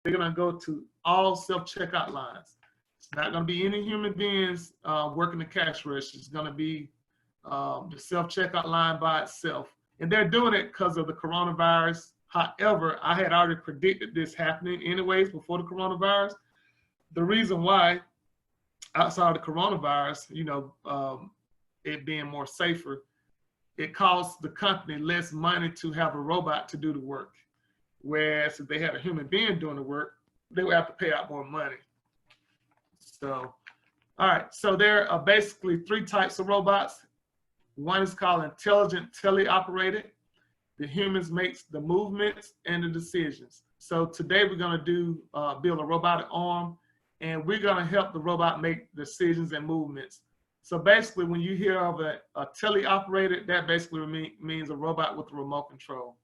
they're going to go to all self-checkout lines. It's not going to be any human beings working the cash register. It's going to be the self-checkout line by itself. And they're doing it because of the coronavirus. However, I had already predicted this happening anyways before the coronavirus. The reason why, outside of the coronavirus, it being more safer, it costs the company less money to have a robot to do the work. Whereas if they had a human being doing the work, they would have to pay out more money. So, all right. So there are basically 3 types of robots. One is called intelligent teleoperated. The humans makes the movements and the decisions. So today we're going to do build a robotic arm, and we're going to help the robot make decisions and movements. So basically, when you hear of a teleoperated, that basically means a robot with a remote control.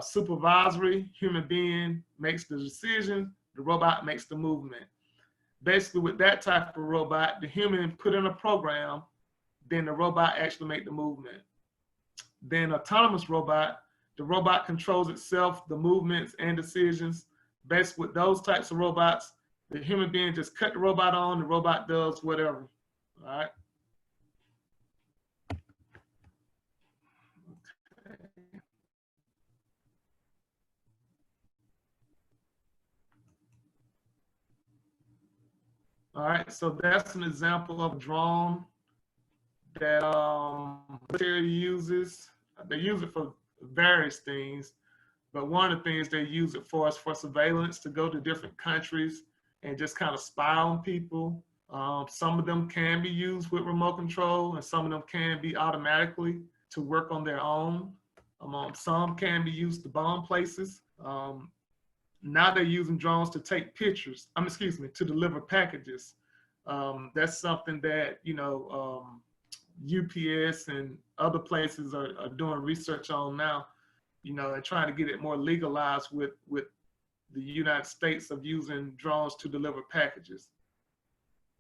Supervisory, human being makes the decision, the robot makes the movement. Basically, with that type of robot, the human put in a program, then the robot actually make the movement. Then autonomous robot, the robot controls itself, the movements and decisions. Basically, with those types of robots, the human being just cut the robot on, the robot does whatever. All right. Okay. All right, so that's an example of a drone that military uses. They use it for various things, but one of the things they use it for is for surveillance, to go to different countries and just kind of spy on people. Some of them can be used with remote control, and some of them can be automatically to work on their own. Some can be used to bomb places. Now they're using drones to take pictures, to deliver packages. That's something that, UPS and other places are doing research on now, and trying to get it more legalized with the United States of using drones to deliver packages.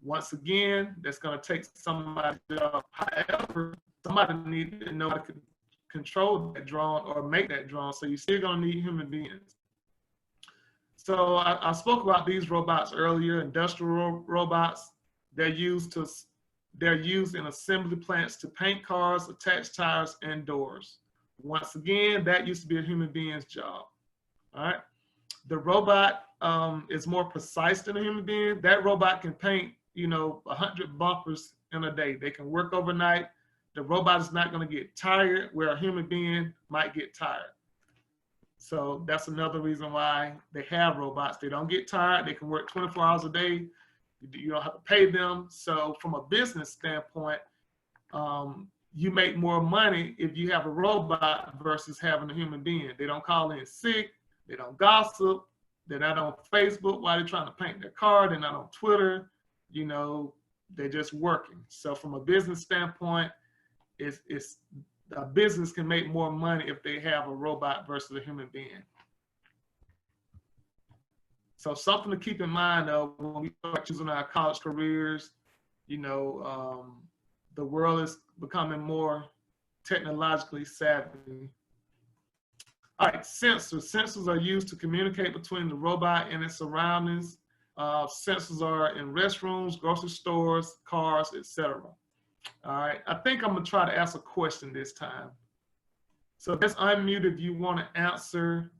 Once again, that's going to take somebody's job. However, somebody needs to know how to control that drone or make that drone, so you're still going to need human beings. So I spoke about these robots earlier, industrial robots. They're used in assembly plants to paint cars, attach tires, and doors. Once again, that used to be a human being's job. All right. The robot is more precise than a human being. That robot can paint, 100 bumpers in a day. They can work overnight. The robot is not going to get tired, where a human being might get tired. So that's another reason why they have robots. They don't get tired. They can work 24 hours a day. You don't have to pay them. So from a business standpoint, you make more money if you have a robot versus having a human being. They don't call in sick. They don't gossip. They're not on Facebook while they're trying to paint their car. They're not on Twitter. They're just working. So from a business standpoint, a business can make more money if they have a robot versus a human being. So something to keep in mind, though, when we start choosing our college careers, the world is becoming more technologically savvy. All right, sensors. Sensors are used to communicate between the robot and its surroundings. Sensors are in restrooms, grocery stores, cars, etc. All right, I think I'm gonna try to ask a question this time. So just unmute if you want to answer.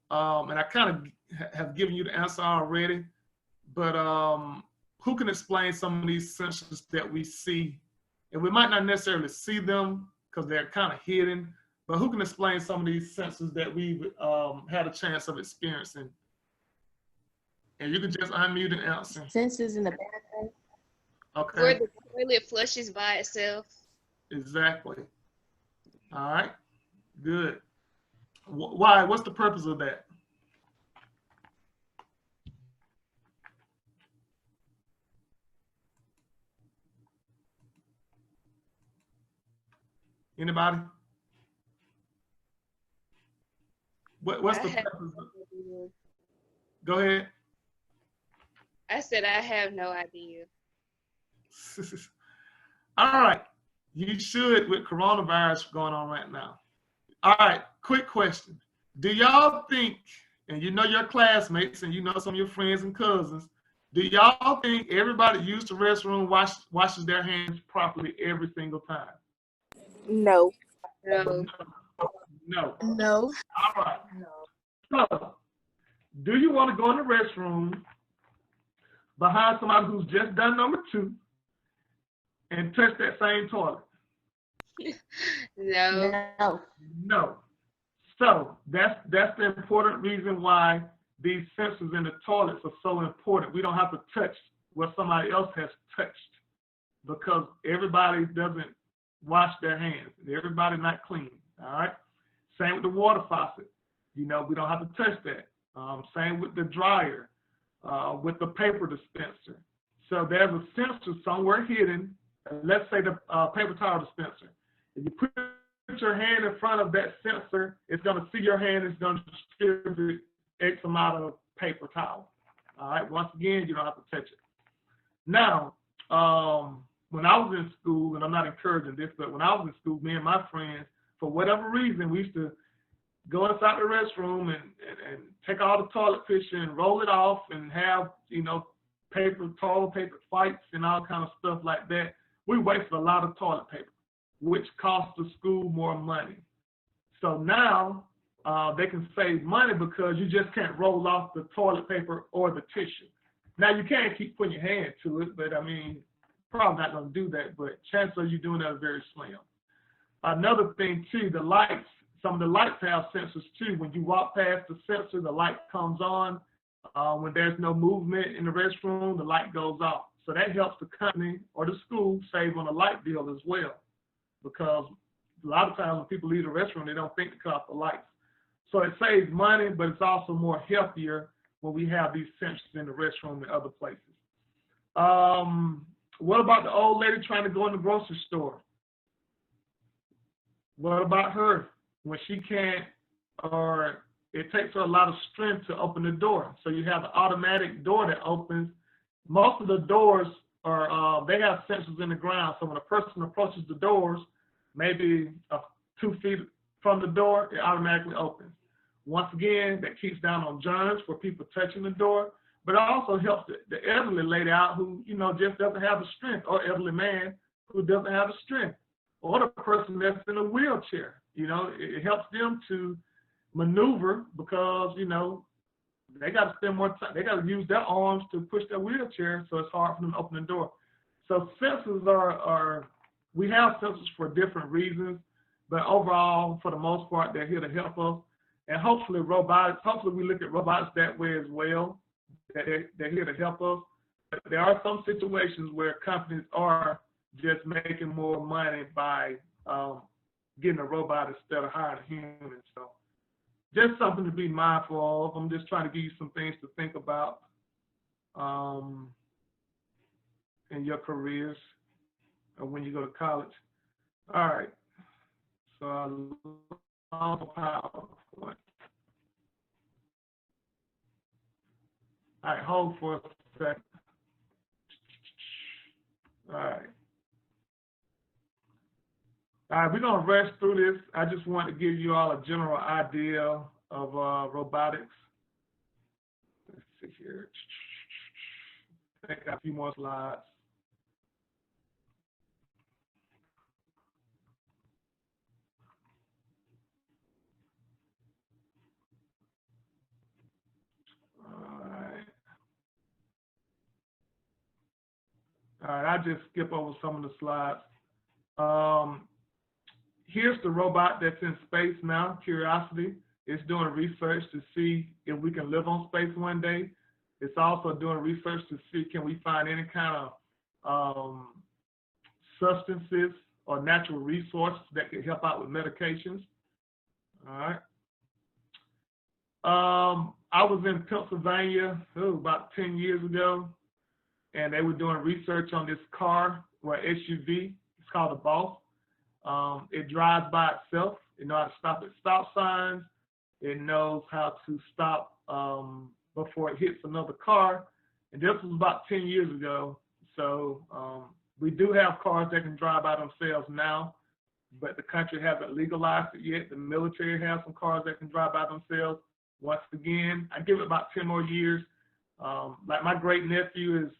And I kind of have given you the answer already, but who can explain some of these sensors that we see? And we might not necessarily see them because they're kind of hidden, but who can explain some of these sensors that we've had a chance of experiencing? And you can just unmute and answer. Sensors in the bathroom. Okay. Where the toilet flushes by itself. Exactly. All right. Good. Why? What's the purpose of that? Anybody? What's the purpose? Go ahead. I said I have no idea. All right. You should, with coronavirus going on right now. All right, quick question. Do y'all think and you know your classmates, and you know some of your friends and cousins, do y'all think everybody that used the restroom washes their hands properly every single time? No. No. No. No. All right. So, do you want to go in the restroom behind somebody who's just done number 2 and touch that same toilet? No. No. No. So that's the important reason why these sensors in the toilets are so important. We don't have to touch what somebody else has touched because everybody doesn't wash their hands. Everybody not clean. All right. Same with the water faucet. You know, we don't have to touch that. Same with the dryer, with the paper dispenser. So there's a sensor somewhere hidden. Let's say the paper towel dispenser. If you put your hand in front of that sensor, it's going to see your hand. It's going to distribute X amount of paper towel. All right. Once again, you don't have to touch it. Now, when I was in school, and I'm not encouraging this, but when I was in school, me and my friends, for whatever reason, we used to go inside the restroom and take all the toilet tissue and roll it off and have, you know, toilet paper fights and all kind of stuff like that. We wasted a lot of toilet paper, which cost the school more money. So now they can save money because you just can't roll off the toilet paper or the tissue. Now, you can't keep putting your hand to it, but I mean, probably not going to do that, but chances are you doing that are very slim. Another thing too, the lights, some of the lights have sensors too. When you walk past the sensor, the light comes on. When there's no movement in the restroom, the light goes off. So that helps the company or the school save on the light bill as well. Because a lot of times when people leave the restroom, they don't think to cut off the lights. So it saves money, but it's also more healthier when we have these sensors in the restroom and other places. What about the old lady trying to go in the grocery store? What about her when she can't, or it takes her a lot of strength to open the door? So you have an automatic door that opens. Most of the doors are, they have sensors in the ground. So when a person approaches the doors, maybe 2 feet from the door, it automatically opens. Once again, that keeps down on germs for people touching the door, but it also helps the elderly lady out who, you know, just doesn't have the strength, or elderly man who doesn't have the strength, or the person that's in a wheelchair. You know, it helps them to maneuver because, you know, they got to spend more time. They got to use their arms to push their wheelchair, so it's hard for them to open the door. So sensors are we have sensors for different reasons, but overall, for the most part, they're here to help us. And hopefully robotics, hopefully we look at robotics that way as well, that they're here to help us. But there are some situations where companies are just making more money by getting a robot instead of hiring a human. So just something to be mindful of. I'm just trying to give you some things to think about in your careers or when you go to college. All right. So PowerPoint. All right, hold for a second. All right. All right, we're going to rush through this. I just want to give you all a general idea of robotics. Let's see here. I think I got a few more slides. All right, I'll just skip over some of the slides. Here's the robot that's in space now, Curiosity. It's doing research to see if we can live on space one day. It's also doing research to see can we find any kind of substances or natural resources that can help out with medications. All right. I was in Pennsylvania about 10 years ago, and they were doing research on this car, or SUV. It's called a Boss. It drives by itself. It knows how to stop at stop signs. It knows how to stop before it hits another car. And this was about 10 years ago. So we do have cars that can drive by themselves now, but the country hasn't legalized it yet. The military has some cars that can drive by themselves. Once again, I give it about 10 more years. Like my great nephew is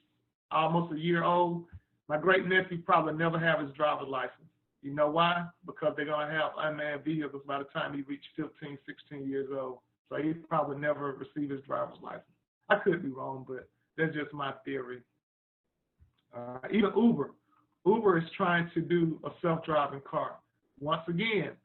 almost a year old. My great nephew probably never have his driver's license. You know why? Because they're going to have unmanned vehicles by the time he reaches 15, 16 years old. So he probably never receive his driver's license. I could be wrong, but that's just my theory. Even Uber. Uber is trying to do a self-driving car. Once again,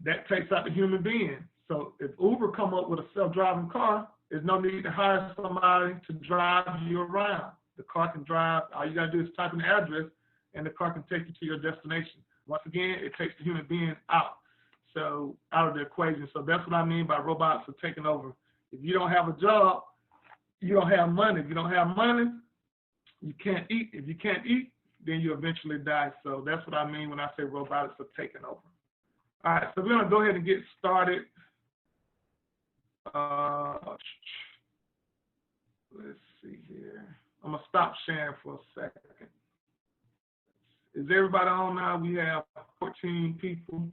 that takes out the human being. So if Uber come up with a self-driving car, there's no need to hire somebody to drive you around. The car can drive. All you got to do is type in the address, and the car can take you to your destination. Once again, it takes the human being out of the equation. So that's what I mean by robots are taking over. If you don't have a job, you don't have money. If you don't have money, you can't eat. If you can't eat, then you eventually die. So that's what I mean when I say robotics are taking over. All right, so we're going to go ahead and get started. Let's see here. I'm going to stop sharing for a second. Is everybody on now? We have 14 people.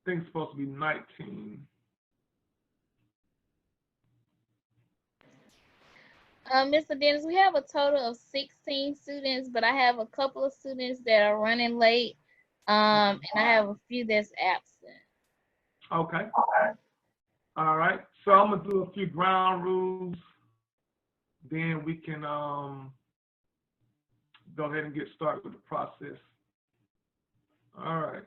I think it's supposed to be 19. Mr. Dennis, we have a total of 16 students, but I have a couple of students that are running late, and I have a few that's absent. Okay. All right. So I'm going to do a few ground rules. Then we can go ahead and get started with the process. All right.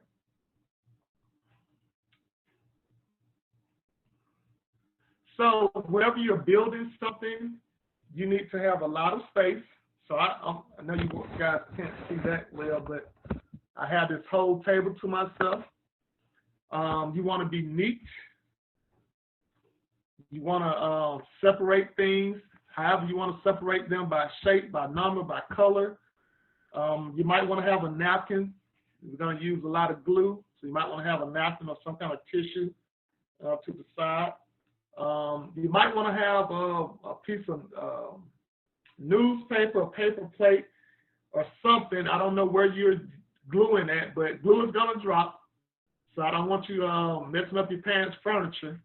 So whenever you're building something, you need to have a lot of space. So I know you guys can't see that well, but I have this whole table to myself. You want to be neat. You want to separate things however you want to separate them, by shape, by number, by color. You might want to have a napkin. We're going to use a lot of glue, so you might want to have a napkin or some kind of tissue to the side. You might want to have a piece of newspaper, or paper plate, or something. I don't know where you're gluing at, but glue is going to drop. So I don't want you messing up your parents' furniture.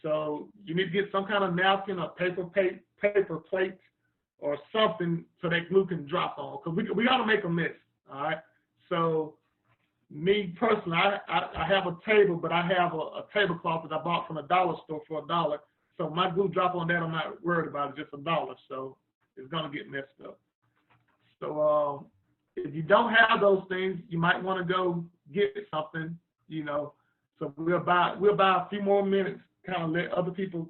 So you need to get some kind of napkin or paper plate or something so that glue can drop on. Because we got to make a mess, all right? So me personally, I have a table, but I have a tablecloth that I bought from the dollar store for $1. So my glue drop on that, I'm not worried about it, just $1. So it's going to get messed up. So if you don't have those things, you might want to go get something, you know. So we'll buy a few more minutes, kind of let other people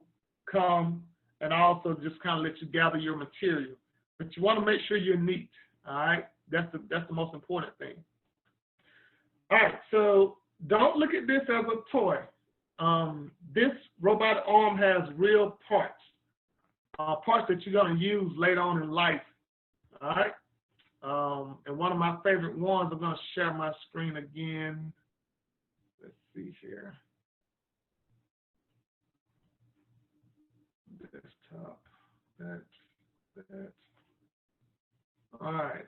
come, and also just kind of let you gather your material. But you want to make sure you're neat, all right? That's the most important thing. All right, so don't look at this as a toy. This robotic arm has real parts, parts that you're going to use later on in life, all right? And one of my favorite ones, I'm going to share my screen again. Let's see here. Desktop, that. All right.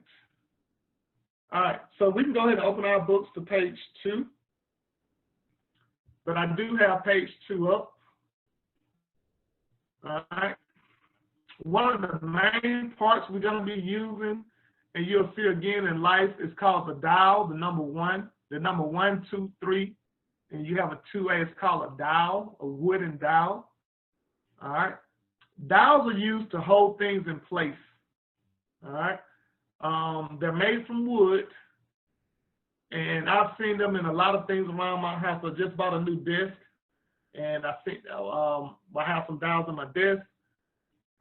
All right, so we can go ahead and open our books to page 2. But I do have page 2 up. All right. One of the main parts we're going to be using, and you'll see again in life, is called the dial, the number 1. The number 1, 2, 3, and you have a 2A. It's called a dial, a wooden dial. All right. Dials are used to hold things in place. All right. They're made from wood, and I've seen them in a lot of things around my house. I just bought a new desk, and I think I have some dials on my desk.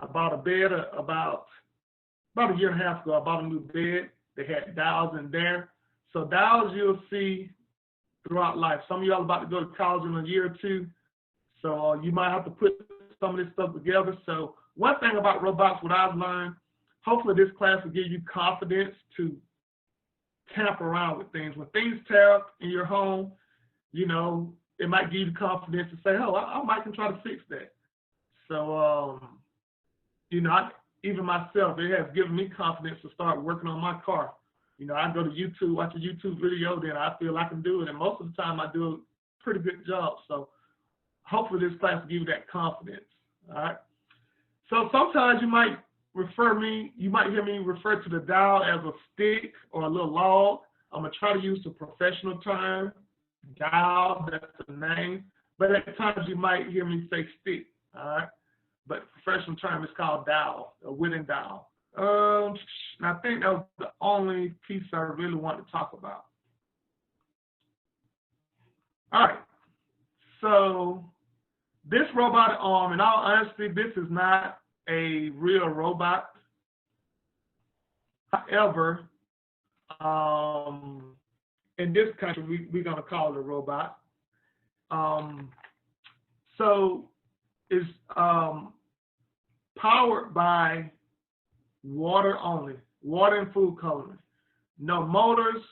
I bought a bed about a year and a half ago. I bought a new bed. They had dials in there. So dials you'll see throughout life. Some of y'all are about to go to college in a year or two, so you might have to put some of this stuff together. So one thing about robots, what I've learned, hopefully this class will give you confidence to tamper around with things. When things tear up in your home, you know, it might give you confidence to say, oh, I might can try to fix that. So, you know, even myself, it has given me confidence to start working on my car. You know, I go to YouTube, watch a YouTube video, then I feel I can do it. And most of the time I do a pretty good job. So hopefully this class will give you that confidence. All right. So sometimes you might hear me refer to the dowel as a stick or a little log. I'm gonna try to use the professional term, dowel, that's the name. But at times you might hear me say stick, all right? But the professional term is called dowel, a wooden dowel. And I think that was the only piece I really want to talk about. All right, so this robotic arm, in all honesty, this is not a real robot. However, in this country, we're going to call it a robot. So it's powered by water only, water and food coloring. No motors,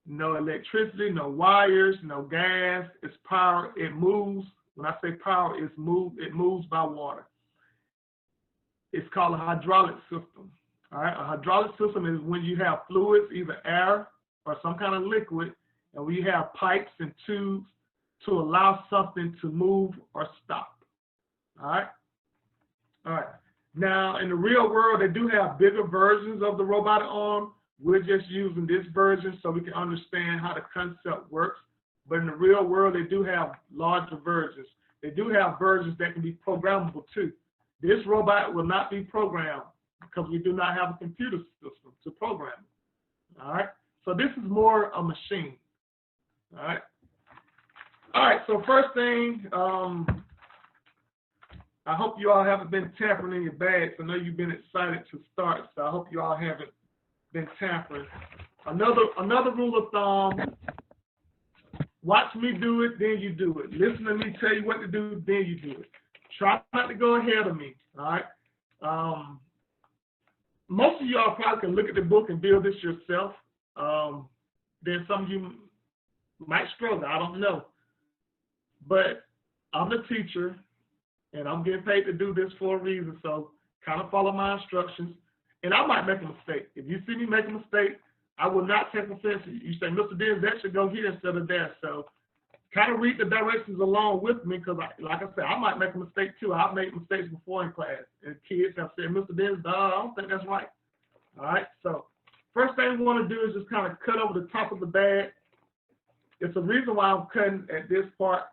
no electricity, no wires, no gas. It's power. It moves. When I say power, it moves by water. It's called a hydraulic system. All right, a hydraulic system is when you have fluids, either air or some kind of liquid, and we have pipes and tubes to allow something to move or stop. All right. All right. Now, in the real world, they do have bigger versions of the robotic arm. We're just using this version so we can understand how the concept works. But in the real world, they do have larger versions. They do have versions that can be programmable too. This robot will not be programmed because we do not have a computer system to program it. All right. So this is more a machine. All right. All right. So first thing, I hope you all haven't been tampering in your bags. I know you've been excited to start, so I hope you all haven't been tampering. Another rule of thumb: watch me do it, then you do it. Listen to me tell you what to do, then you do it. Try not to go ahead of me. All right. Most of y'all probably can look at the book and build this yourself. Then some of you might struggle. I don't know. But I'm the teacher, and I'm getting paid to do this for a reason. So kind of follow my instructions. And I might make a mistake. If you see me make a mistake, I will not take offense. You say, Mr. Dennis, that should go here instead of there. So kind of read the directions along with me because, like I said, I might make a mistake too. I've made mistakes before in class. And kids have said, Mr. Dennis, I don't think that's right. All right, so first thing we want to do is just kind of cut over the top of the bag. It's a reason why I'm cutting at this part.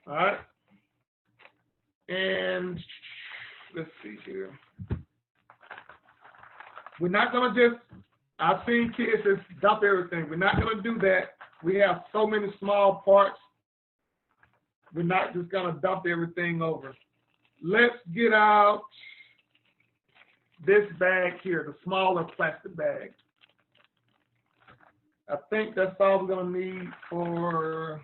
All right. And let's see here. We're not going to just, I've seen kids just dump everything. We're not going to do that. We have so many small parts. We're not just going to dump everything over. Let's get out this bag here, the smaller plastic bag. I think that's all we're going to need for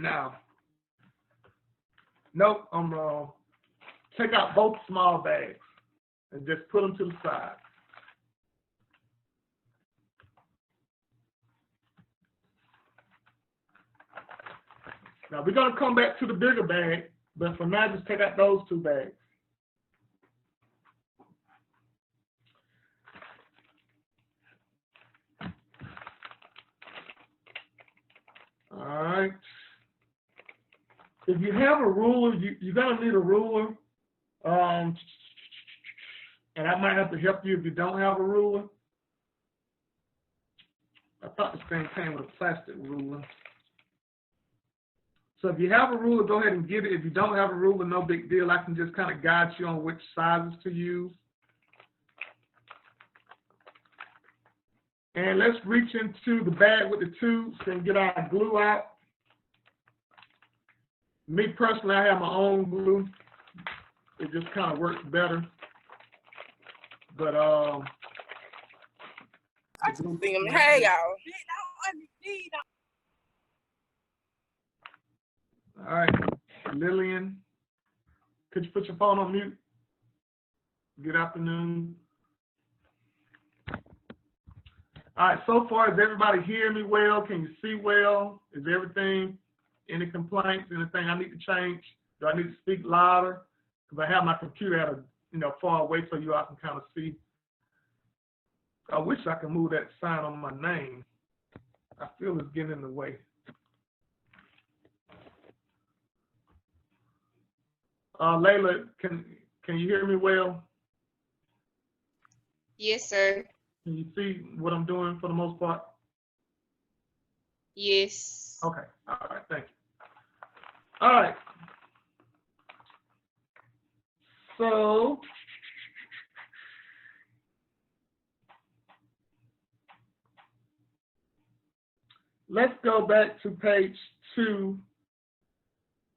now. Nope, I'm wrong. Take out both small bags and just put them to the side. Now we're going to come back to the bigger bag, but for now, just take out those two bags. All right. If you have a ruler, you're going to need a ruler. And I might have to help you if you don't have a ruler. I thought this thing came with a plastic ruler. So if you have a ruler, go ahead and get it. If you don't have a ruler, no big deal. I can just kind of guide you on which sizes to use. And let's reach into the bag with the tubes and get our glue out. Me personally, I have my own glue. It just kind of works better. But I just see him. Hey y'all. All right, Lillian, could you put your phone on mute? Good afternoon. All right, so far, does everybody hear me well? Can you see well? Is everything, any complaints, anything I need to change? Do I need to speak louder? Because I have my computer at a, far away so you all can kind of see. I wish I could move that sign on my name. I feel it's getting in the way. Layla, can you hear me well? Yes, sir. Can you see what I'm doing for the most part? Yes. Okay. All right. Thank you. All right. So let's go back to page 2,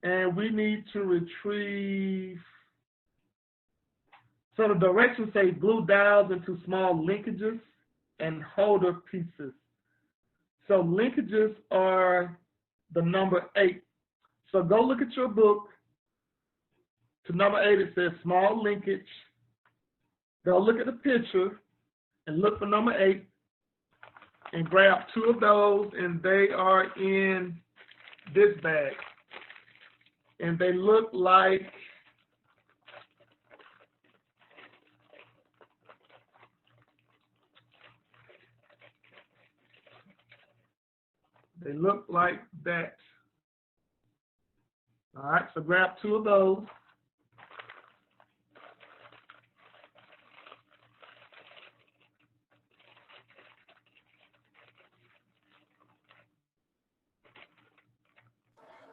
and we need to retrieve. So the directions say glue dowels into small linkages and holder pieces. So linkages are the number 8. So go look at your book. To number 8, it says small linkage. Go look at the picture and look for number 8 and grab 2 of those, and they are in this bag. And they look like that. All right, so grab 2 of those.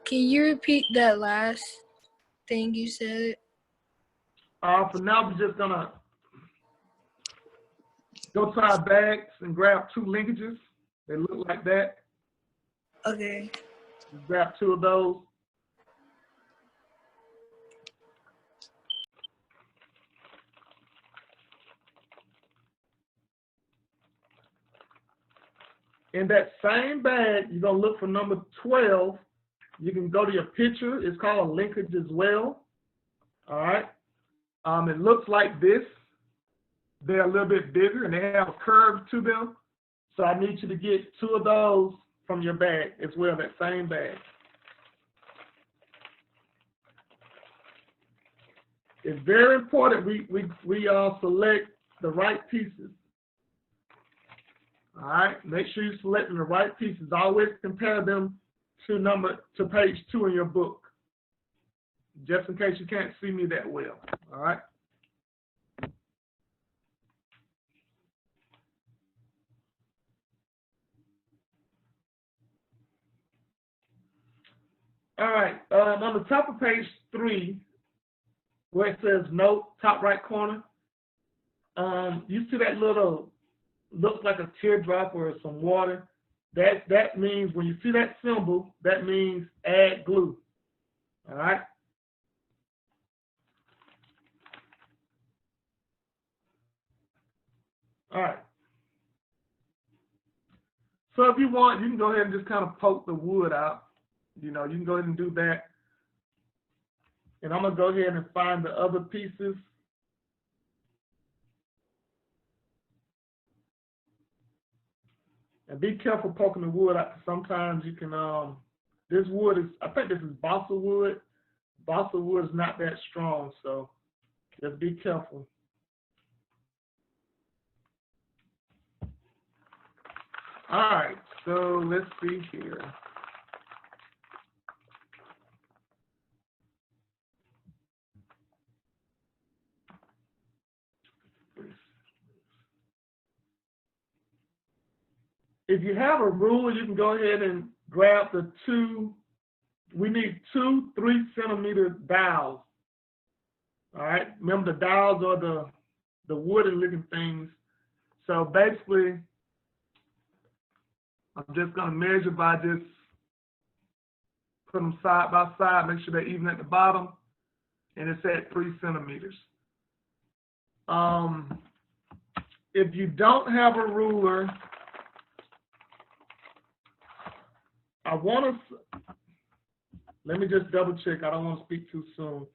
Can you repeat that last thing you said? For now, we're just gonna go to our bags and grab 2 linkages. They look like that. Okay. Just grab 2 of those. In that same bag, you're gonna look for number 12. You can go to your picture. It's called a linkage as well. All right. It looks like this. They're a little bit bigger and they have a curve to them. So I need you to get 2 of those from your bag as well, that same bag. It's very important we select the right pieces. All right, make sure you're selecting the right pieces. Always compare them to page 2 in your book, just in case you can't see me that well. All right. All right, on the top of page 3, where it says note, top right corner, you see that little, looks like a teardrop or some water. That means when you see that symbol, that means add glue. All right. All right. So if you want, you can go ahead and just kind of poke the wood out. You know, you can go ahead and do that. And I'm going to go ahead and find the other pieces. And be careful poking the wood out. Sometimes you can, this wood is, I think this is balsa wood. Balsa wood is not that strong, so just be careful. All right, so let's see here. If you have a ruler, you can go ahead and grab the 2. We need 2 3-centimeter dowels. All right, remember the dowels are the wooden looking things. So basically, I'm just going to measure by just put them side by side, make sure they're even at the bottom, and it's at 3 centimeters. If you don't have a ruler, let me just double check. I don't want to speak too soon.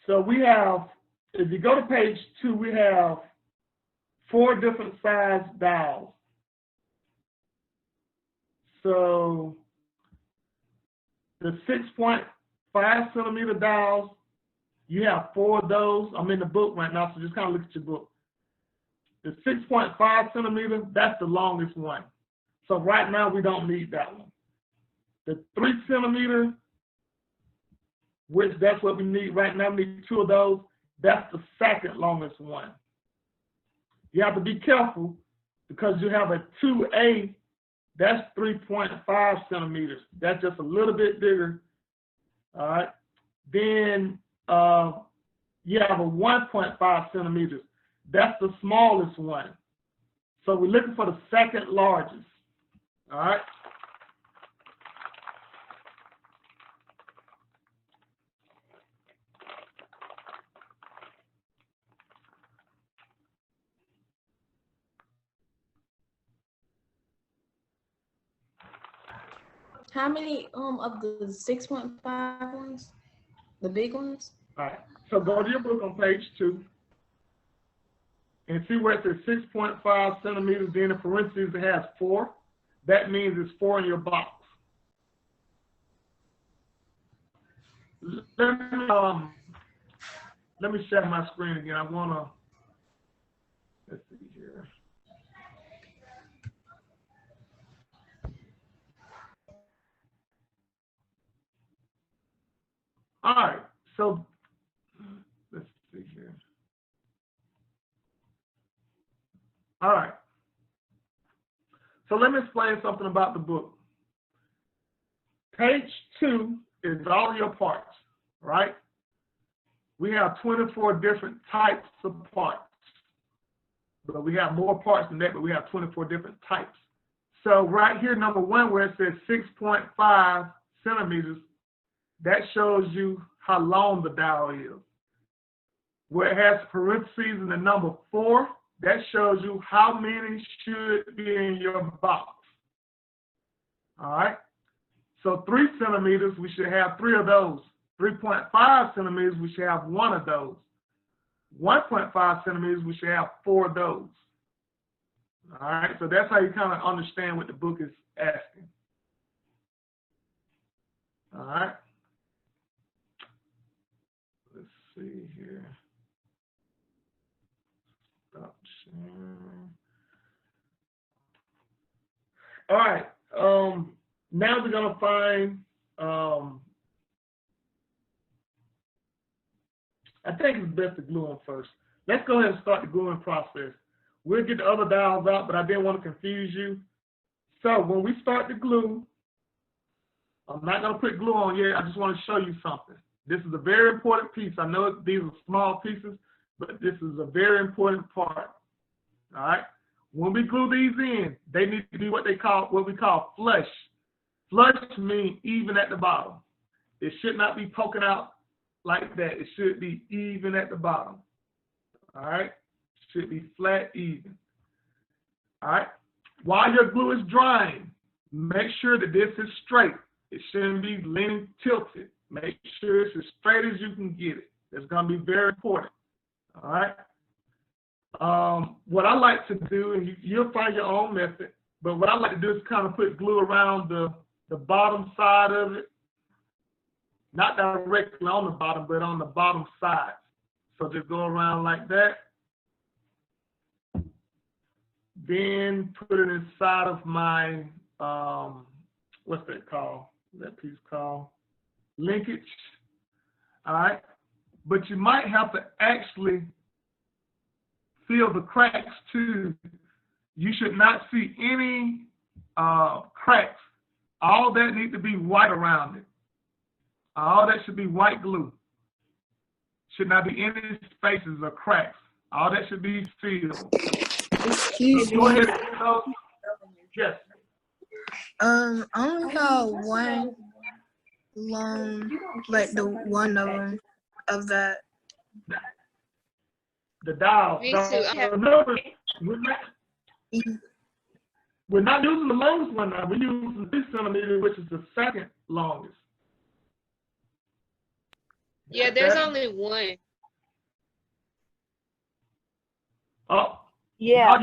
So we have, if you go to page 2, we have 4 different size dowels. So the 6.5 centimeter dowels, you have 4 of those. I'm in the book right now, so just kind of look at your book. The 6.5 centimeter, that's the longest one. So right now we don't need that one. The 3 centimeter, which that's what we need right now, we need 2 of those. That's the second longest one. You have to be careful because you have a 2A, that's 3.5 centimeters. That's just a little bit bigger. All right. Then you have a 1.5 centimeters. That's the smallest one. So we're looking for the second largest. All right. How many of the 6.5 ones? The big ones? All right. So go to your book on page 2 and see where it says 6.5 centimeters. Then in parentheses it has 4. That means it's 4 in your box. Let me share my screen again. I wanna, let's see here. All right, so let's see here. All right. So let me explain something about the book. Page 2 is all your parts, right? We have 24 different types of parts. But we have more parts than that, but we have 24 different types. So right here, number 1, where it says 6.5 centimeters, that shows you how long the dial is. Where it has parentheses and the number 4, that shows you how many should be in your box. All right. So 3 centimeters, we should have 3 of those. 3.5 centimeters, we should have 1 of those. 1.5 centimeters, we should have 4 of those. All right, so that's how you kind of understand what the book is asking. All right. Let's see here. Stop sharing. All right. Now we're gonna find. I think it's best to glue them first. Let's go ahead and start the gluing process. We'll get the other dials out, but I didn't want to confuse you. So when we start the glue, I'm not going to put glue on yet. I just want to show you something. This is a very important piece. I know these are small pieces, but this is a very important part. All right. When we glue these in, they need to be what we call flush. Flush means even at the bottom. It should not be poking out like that. It should be even at the bottom. All right. Should be flat, even. All right. While your glue is drying, make sure that this is straight. It shouldn't be leaning tilted. Make sure it's as straight as you can get it. It's going to be very important. All right. What I like to do, and you'll find your own method, but what I like to do is kind of put glue around the bottom side of it. Not directly on the bottom, but on the bottom side. So just go around like that. Then put it inside of my, what's that called? That piece called linkage. All right. But you might have to actually feel the cracks too. You should not see any cracks. All that needs to be white around it. All that should be white glue. Should not be any spaces or cracks. All that should be filled. Excuse Go me. ahead and do those. Yes. I only have one long, like the one of them of that. The dial. Me too. Remember, we're not using the longest one now. We're using 3 centimeters, which is the second longest. Yeah, there's only one. Oh, Yeah.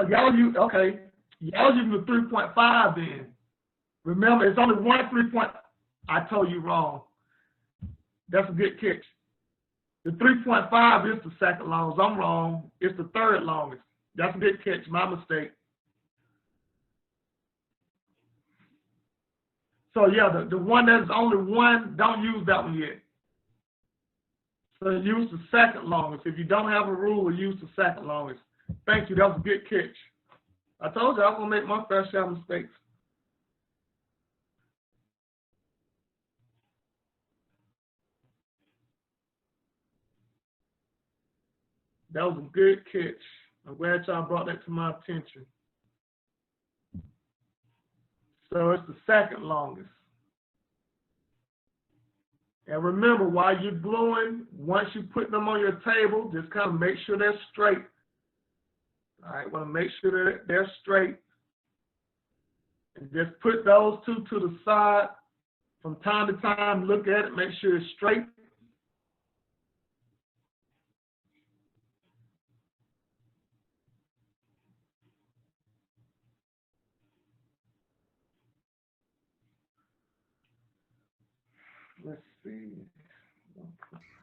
y'all use okay. Y'all using the 3.5 then. Remember, it's only one 3. I told you wrong. That's a good catch. The 3.5 is the second longest. I'm wrong. It's the third longest. That's a good catch. My mistake. So yeah, the one that's only one, don't use that one yet. So use the second longest. If you don't have a ruler, use the second longest. Thank you. That was a good catch. I told you I was gonna make my fair share of mistakes. That was a good catch. I'm glad y'all brought that to my attention. So it's the second longest. And remember, while you're gluing, once you put them on your table, just kind of make sure they're straight. All right, want to make sure that they're straight. And just put those two to the side. From time to time, look at it, make sure it's straight. Let's see.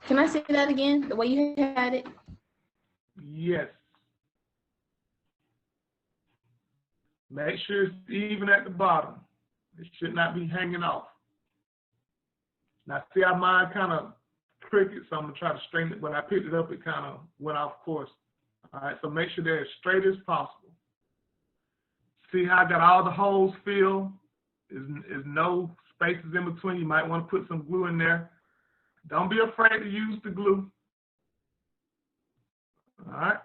Can I say that again? The way you had it? Yes. Make sure it's even at the bottom. It should not be hanging off. Now, see how mine kind of crooked, so I'm going to try to straighten it. When I picked it up, it kind of went off course. All right, so make sure they're as straight as possible. See how I got all the holes filled? There's no spaces in between. You might want to put some glue in there. Don't be afraid to use the glue. All right.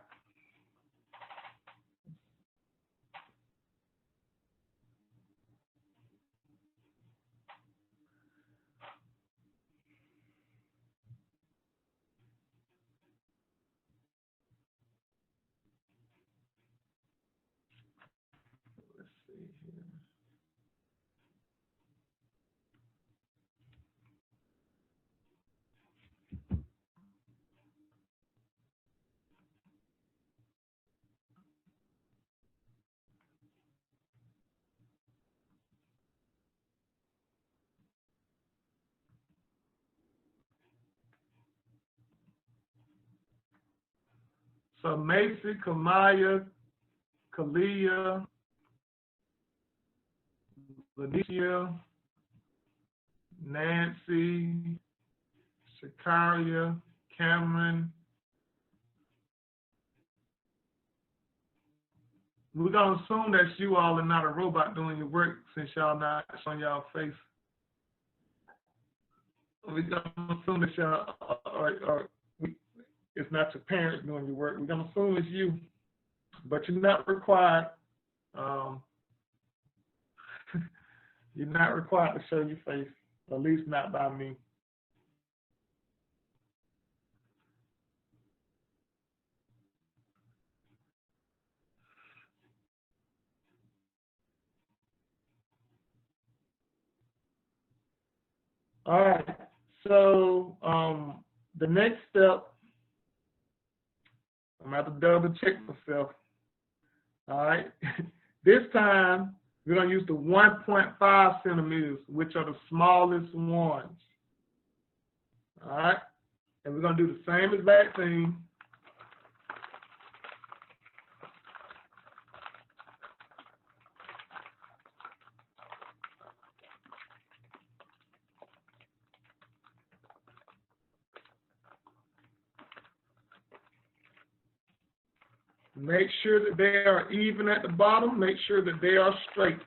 Let's see here. So Macy, Kamaya, Kalia, Lanicia, Nancy, Shakaria, Cameron. We're going to assume that you all are not a robot doing your work since y'all not showing y'all face. We're going to assume that y'all it's not your parents doing your work. We're going to assume it's you, but you're not required. You're not required to show your face, at least not by me. All right, so the next step, I'm going to have to double check myself. All right, this time we're going to use the 1.5 centimeters, which are the smallest ones. All right, and we're going to do the same exact thing. Make sure that they are even at the bottom. Make sure that they are straight.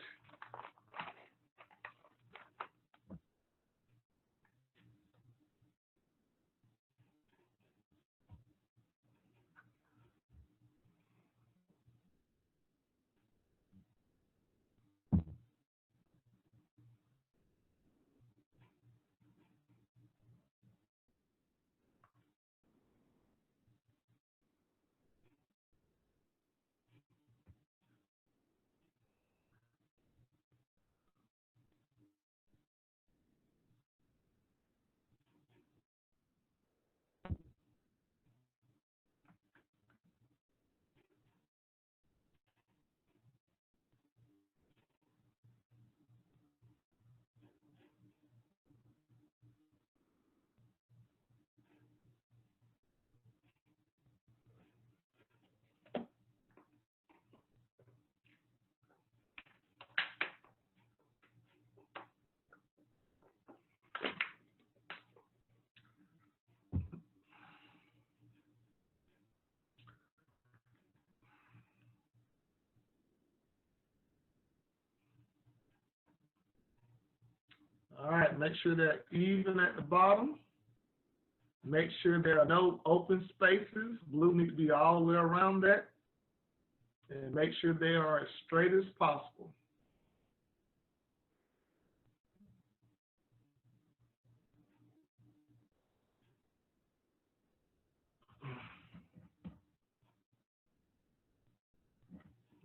All right, make sure they're even at the bottom. Make sure there are no open spaces. Blue needs to be all the way around that. And make sure they are as straight as possible.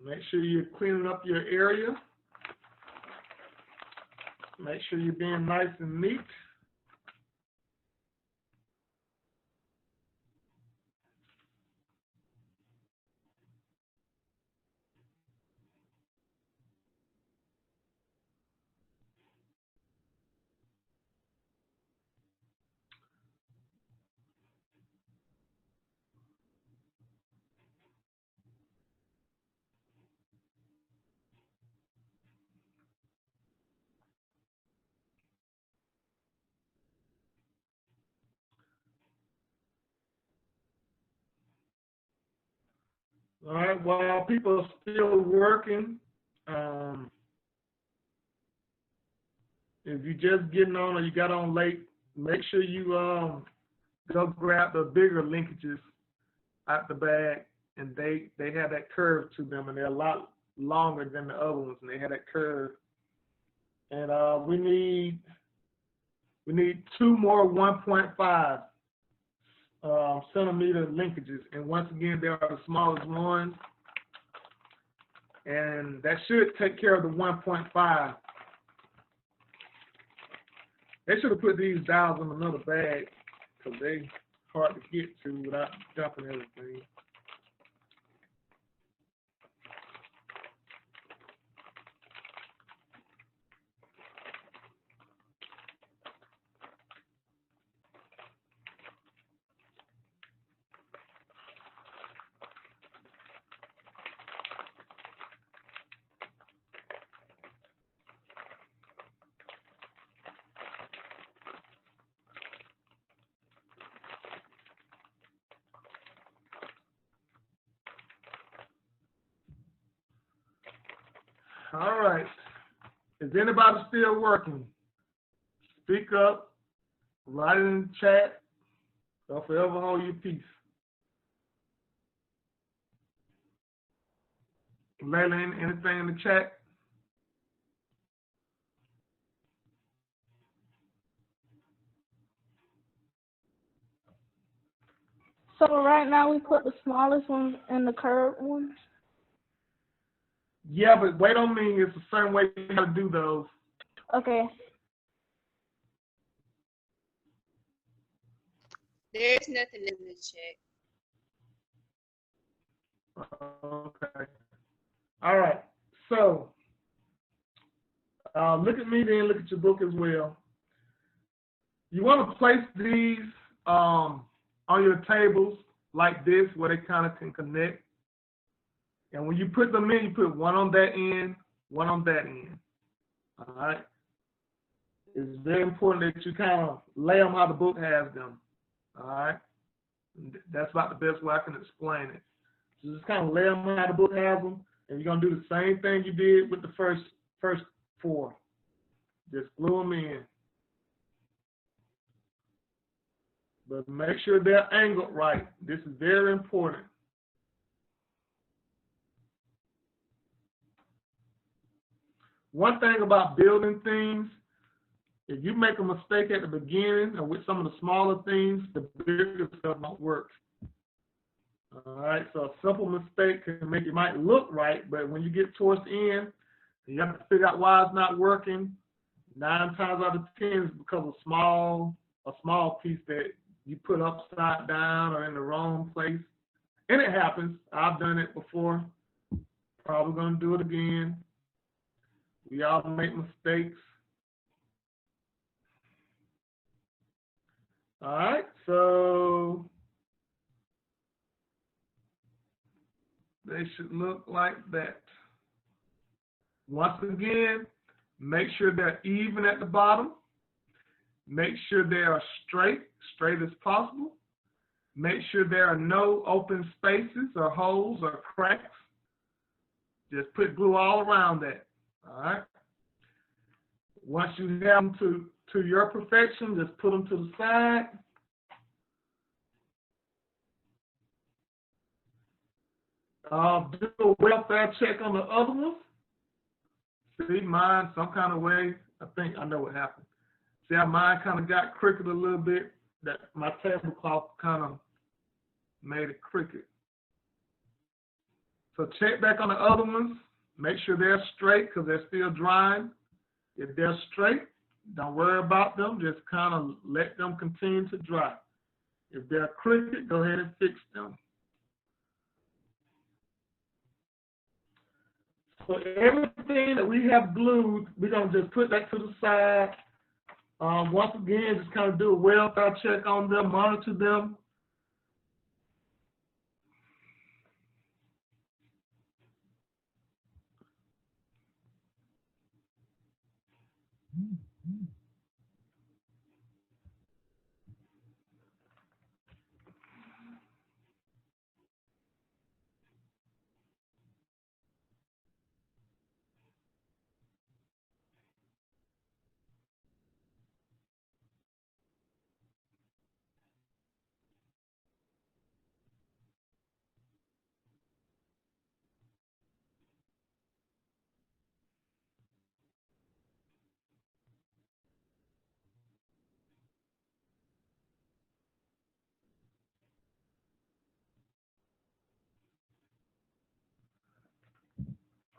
Make sure you're cleaning up your area. Make sure you're being nice and neat. All right, while people are still working, if you're just getting on or you got on late, make sure you go grab the bigger linkages out the bag, and they have that curve to them, and they're a lot longer than the other ones, and they have that curve. And we need 2 more 1.5 centimeter linkages, and once again, they are the smallest ones, and that should take care of the 1.5. They should have put these dials in another bag because they hard to get to without dumping everything. All right. Is anybody still working? Speak up, write it in the chat, or forever hold your peace. Layla, anything in the chat? So right now we put the smallest ones in the curved ones. Yeah, but wait on me. It's a certain way you gotta do those. Okay. There's nothing in the chat. Okay. All right. So look at me, then look at your book as well. You want to place these on your tables like this, where they kind of can connect. And when you put them in, you put one on that end, one on that end. All right. It's very important that you kind of lay them how the book has them. All right. That's about the best way I can explain it. So just kind of lay them how the book has them, and you're gonna do the same thing you did with the first 4. Just glue them in. But make sure they're angled right. This is very important. One thing about building things, if you make a mistake at the beginning and with some of the smaller things, the bigger stuff won't work. All right, so a simple mistake can make it might look right, but when you get towards the end, you have to figure out why it's not working. 9 times out of 10 is because of a small piece that you put upside down or in the wrong place. And it happens. I've done it before. Probably gonna do it again. We all make mistakes. All right, so they should look like that. Once again, make sure they're even at the bottom. Make sure they are straight as possible. Make sure there are no open spaces or holes or cracks. Just put glue all around that. All right. Once you have them to your perfection, just put them to the side. Do a welfare check on the other ones. See, mine, some kind of way, I think I know what happened. See how mine kind of got crooked a little bit? That my tablecloth kind of made it crooked. So check back on the other ones. Make sure they're straight because they're still drying. If they're straight, don't worry about them. Just kind of let them continue to dry. If they're crooked, go ahead and fix them. So everything that we have glued, we're going to just put that to the side. Once again, just kind of do a welfare check on them, monitor them.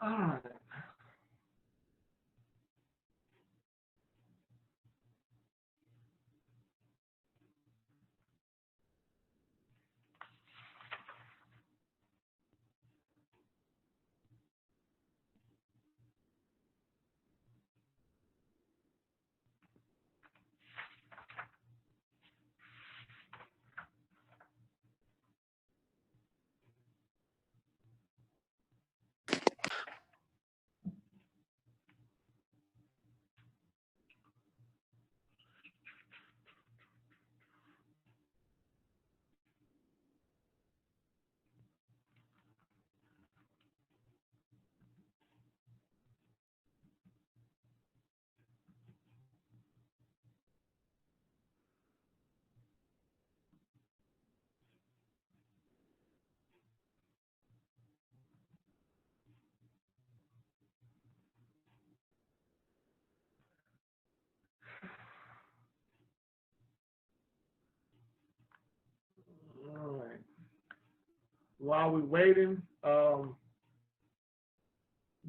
All right. All right. While we're waiting,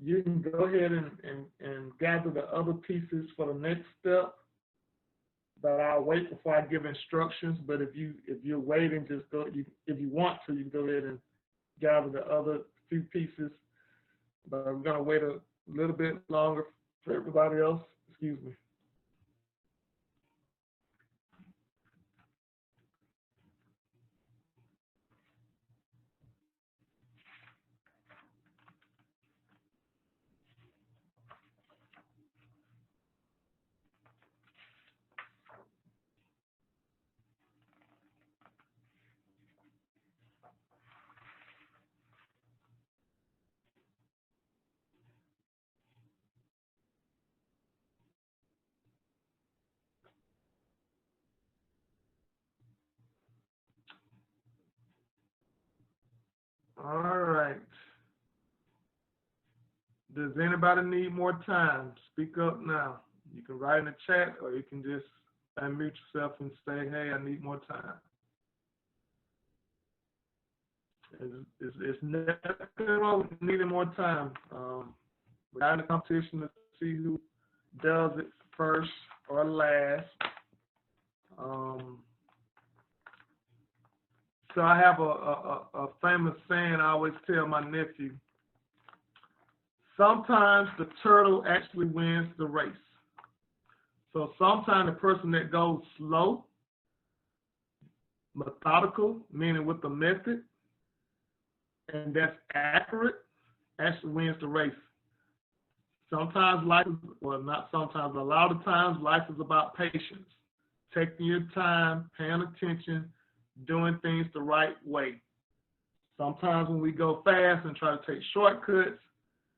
you can go ahead and gather the other pieces for the next step. But I'll wait before I give instructions. But if you're waiting, just go. If you want to, you can go ahead and gather the other few pieces. But I'm gonna wait a little bit longer for everybody else. Excuse me. All right. Does anybody need more time? Speak up now. You can write in the chat or you can just unmute yourself and say, hey, I need more time. It's never wrong with needing more time. We're not in a competition to see who does it first or last. So I have a famous saying I always tell my nephew. Sometimes the turtle actually wins the race. So sometimes the person that goes slow, methodical, meaning with the method, and that's accurate, actually wins the race. Sometimes life is, well, not sometimes, but a lot of times life is about patience, taking your time, paying attention, doing things the right way. Sometimes when we go fast and try to take shortcuts,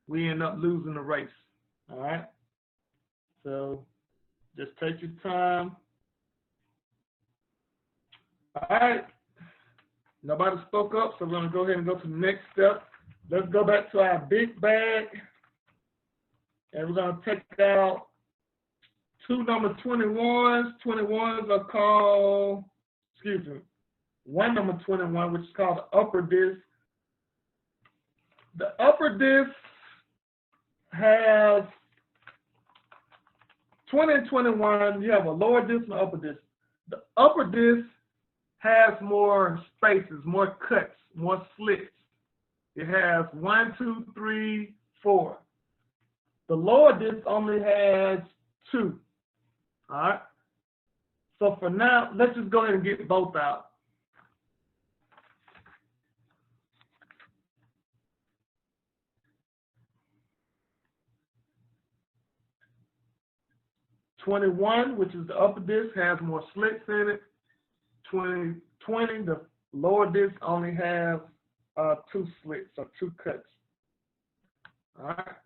we end up losing the race. All right? So just take your time. All right. Nobody spoke up, so we're going to go ahead and go to the next step. Let's go back to our big bag. And we're going to take out two number 21s. 21s are called, excuse me, one number 21, which is called the upper disc. The upper disc has 20 and 21. You have a lower disc and an upper disc. The upper disc has more spaces, more cuts, more slits. It has 1, 2, 3, 4. The lower disc only has 2. All right. So for now, let's just go ahead and get both out. '21, which is the upper disc, has more slits in it. 20, the lower disc only has 2 slits or 2 cuts. All right.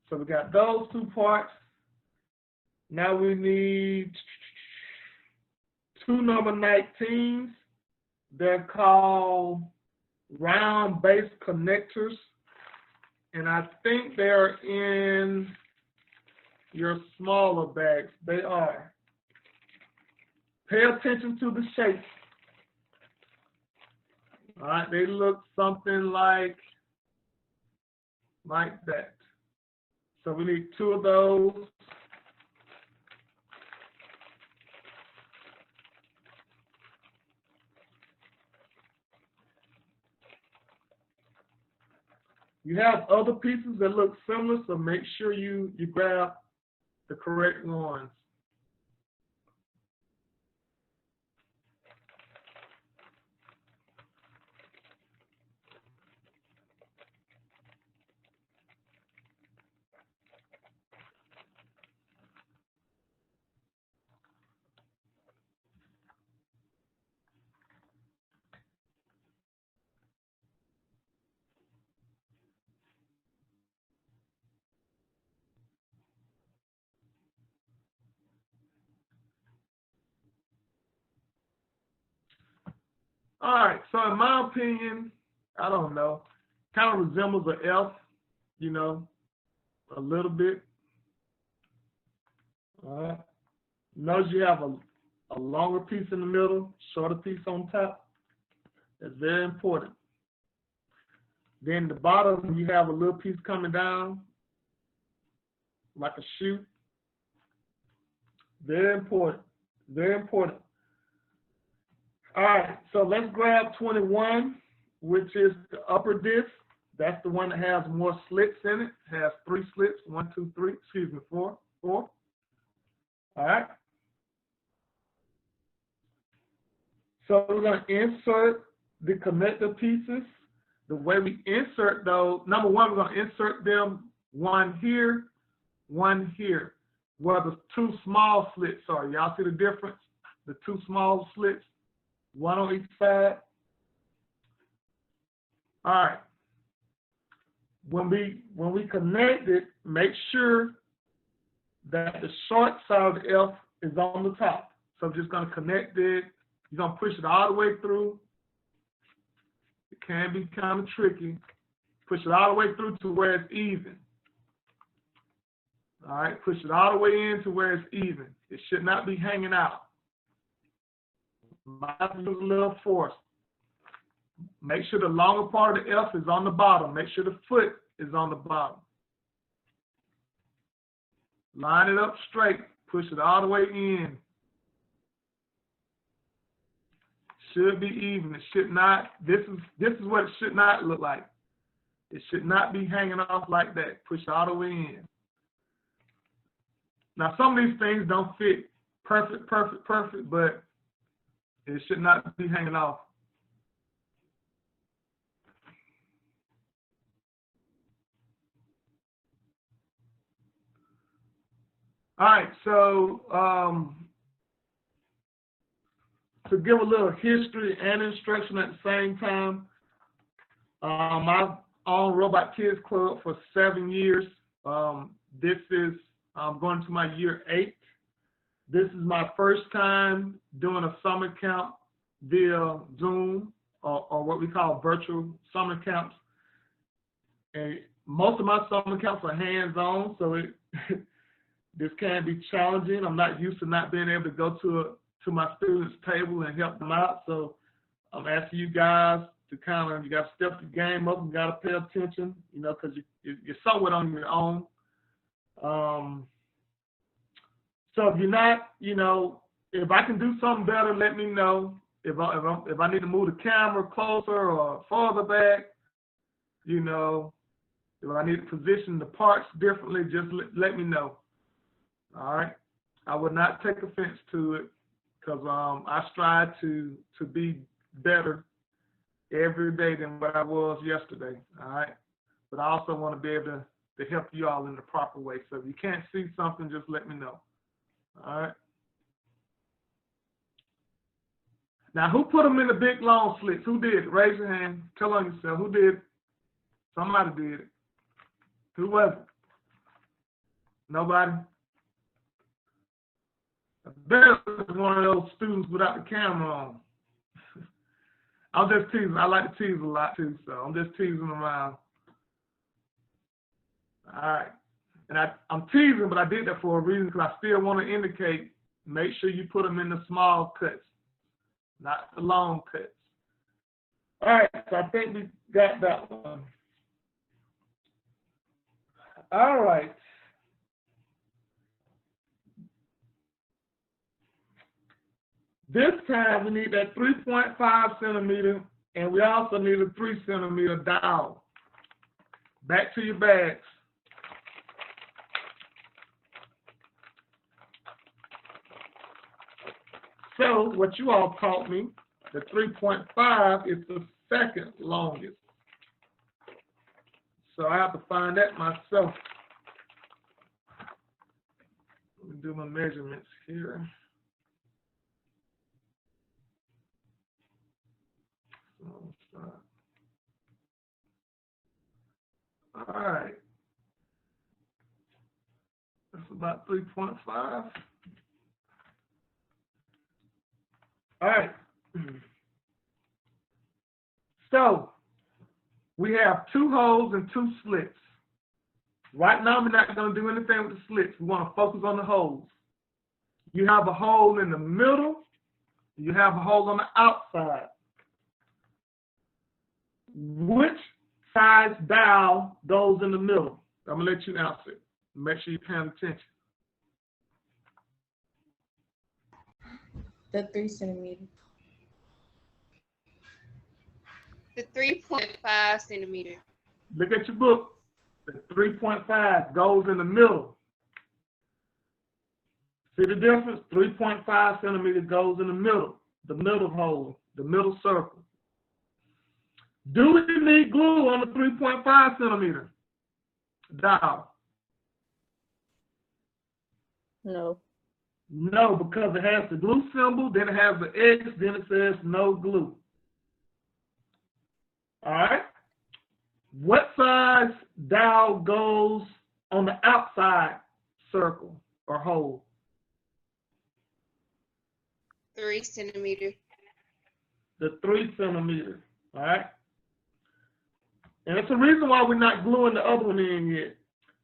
So we got those 2 parts. Now we need 2 number 19s. They're called round base connectors. And I think they're in your smaller bags. They are. Pay attention to the shape. All right, they look something like that. So we need 2 of those. You have other pieces that look similar, so make sure you grab the correct ones. All right, so in my opinion, I don't know, kind of resembles an F, you know, a little bit. All right. Notice you have a longer piece in the middle, shorter piece on top. That's very important. Then the bottom, you have a little piece coming down, like a shoe. Very important, very important. All right, so let's grab 21, which is the upper disc. That's the one that has more slits in it. It has 3 slits, 1, 2, 3, excuse me, 4. All right. So we're going to insert the connector pieces. The way we insert those, number one, we're going to insert them one here, where the 2 small slits are. Y'all see the difference? The 2 small slits, one on each side. All right. When we connect it, make sure that the short side of the F is on the top. So I'm just going to connect it. You're going to push it all the way through. It can be kind of tricky. Push it all the way through to where it's even. All right, push it all the way in to where it's even. It should not be hanging out. Might lose a little force. Make sure the longer part of the F is on the bottom. Make sure the foot is on the bottom. Line it up straight. Push it all the way in. Should be even. It should not. This is what it should not look like. It should not be hanging off like that. Push it all the way in. Now some of these things don't fit perfect, but it should not be hanging off. All right, so to give a little history and instruction at the same time, I've owned Robot Kids Club for 7 years. This is I'm going to my year 8. This is my first time doing a summer camp via Zoom or what we call virtual summer camps. And most of my summer camps are hands-on, so this can be challenging. I'm not used to not being able to go to my students' table and help them out. So I'm asking you guys to you got to step the game up. You got to pay attention, because you're somewhat on your own. So if you're not, if I can do something better, let me know. If I need to move the camera closer or farther back, if I need to position the parts differently, just let me know. All right. I would not take offense to it because I strive to be better every day than what I was yesterday. All right. But I also want to be able to help you all in the proper way. So if you can't see something, just let me know. All right. Now, who put them in the big long slits? Who did it? Raise your hand. Tell on yourself. Who did it? Somebody did it. Who was it? Nobody? I bet it was one of those students without the camera on. I'm just teasing. I like to tease a lot too, so I'm just teasing around. All right. And I'm teasing, but I did that for a reason because I still want to indicate, make sure you put them in the small cuts, not the long cuts. All right, so I think we got that one. All right. This time we need that 3.5 centimeter, and we also need a 3 centimeter dowel. Back to your bags. So what you all taught me, the 3.5 is the second longest. So I have to find that myself. Let me do my measurements here. All right. That's about 3.5. All right. So we have 2 holes and 2 slits. Right now, we're not going to do anything with the slits. We want to focus on the holes. You have a hole in the middle. You have a hole on the outside. Which size dowel goes in the middle? I'm going to let you answer it. Make sure you're paying attention. The 3 centimeter. The 3.5 centimeter. Look at your book. The 3.5 goes in the middle. See the difference? 3.5 centimeter goes in the middle hole, the middle circle. Do we need glue on the 3.5 centimeter dowel? No. No, because it has the glue symbol, then it has the X, then it says no glue. All right? What size dowel goes on the outside circle or hole? 3 centimeter. The 3 centimeter, all right? And it's a reason why we're not gluing the other one in yet.